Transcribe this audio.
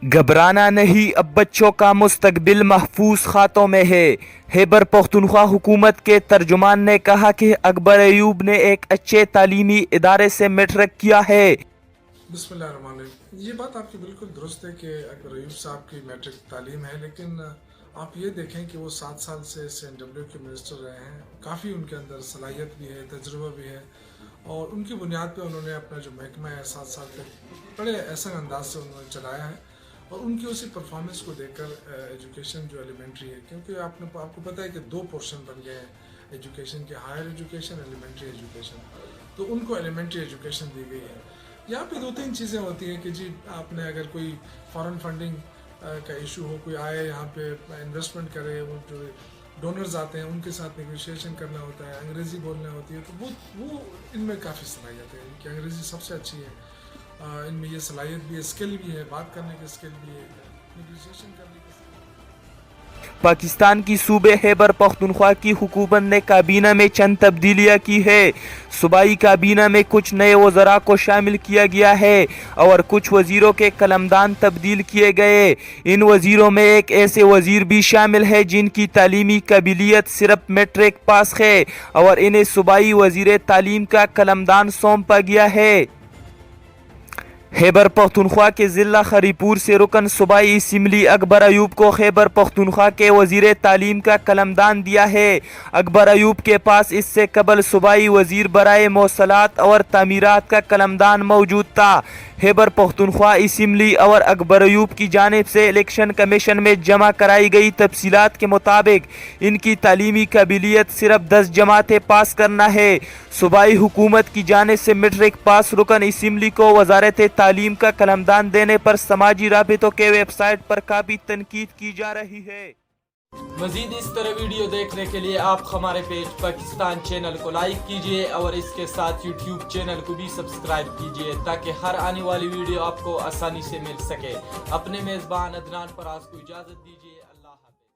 گھبرانا نہیں، اب بچوں کا مستقبل محفوظ ہاتھوں میں ہے۔ خیبر پختونخوا حکومت کے ترجمان نے کہا کہ اکبر ایوب نے ایک اچھے تعلیمی ادارے سے میٹرک کیا ہے۔ بسم اللہ الرحمن الرحیم۔ یہ بات آپ کی بالکل درست ہے کہ اکبر ایوب صاحب کی میٹرک تعلیم ہے، لیکن آپ یہ دیکھیں کہ وہ 7 سال سے CNW کے منسٹر رہے ہیں۔ کافی ان کے اندر صلاحیت بھی ہے، تجربہ بھی ہے، اور ان کی بنیاد پہ انہوں نے اپنا جو محکمہ ہے 7 سال تک بڑے احسن انداز سے انہوں نے چلایا ہے، اور ان کی اسی پرفارمنس کو دیکھ کر ایجوکیشن جو ایلیمنٹری ہے، کیونکہ آپ کو پتہ ہے کہ 2 پورشن بن گئے ہیں ایجوکیشن کے، ہائر ایجوکیشن، ایلیمنٹری ایجوکیشن، تو ان کو ایلیمنٹری ایجوکیشن دی گئی ہے۔ یہاں پہ 2-3 چیزیں ہوتی ہیں کہ جی آپ نے اگر کوئی فارن فنڈنگ کا ایشو ہو، کوئی آئے یہاں پہ انویسٹمنٹ کرے، وہ جو ڈونرز آتے ہیں ان کے ساتھ نیگوشیشن کرنا ہوتا ہے، انگریزی بولنا ہوتی ہے، تو وہ ان میں کافی صلاحیت ہے، ان کی انگریزی سب سے اچھی ہے، ان میں یہ صلاحیت بھی ہے، اسکل بھی ہے، بات کرنے کی اسکل بھی ہے، نیگوشیشن کرنے کی اسکل۔ پاکستان کی صوبے خیبر پختونخوا کی حکومت نے کابینہ میں چند تبدیلیاں کی ہے۔ صوبائی کابینہ میں کچھ نئے وزراء کو شامل کیا گیا ہے اور کچھ وزیروں کے قلمدان تبدیل کیے گئے۔ ان وزیروں میں ایک ایسے وزیر بھی شامل ہے جن کی تعلیمی قابلیت صرف میٹرک پاس ہے اور انہیں صوبائی وزیر تعلیم کا قلمدان سونپا گیا ہے۔ خیبر پختونخوا کے ضلع خری پور سے رکن صوبائی اسمبلی اکبر ایوب کو خیبر پختونخوا کے وزیر تعلیم کا قلمدان دیا ہے۔ اکبر ایوب کے پاس اس سے قبل صوبائی وزیر برائے مواصلات اور تعمیرات کا قلمدان موجود تھا۔ خیبر پختونخوا اسمبلی اور اکبر ایوب کی جانب سے الیکشن کمیشن میں جمع کرائی گئی تفصیلات کے مطابق ان کی تعلیمی قابلیت صرف 10 جماعتیں پاس کرنا ہے۔ صوبائی حکومت کی جانب سے میٹرک پاس رکن اسمبلی کو وزارت تعلیم کا قلمدان دینے پر سماجی رابطوں کے ویب سائٹ پر کافی تنقید کی جا رہی ہے۔ مزید اس طرح ویڈیو دیکھنے کے لیے آپ ہمارے پیج پاکستان چینل کو لائک کیجئے اور اس کے ساتھ یوٹیوب چینل کو بھی سبسکرائب کیجئے تاکہ ہر آنے والی ویڈیو آپ کو آسانی سے مل سکے۔ اپنے میزبان عدنان فراز کو اجازت دیجئے۔ اللہ حافظ۔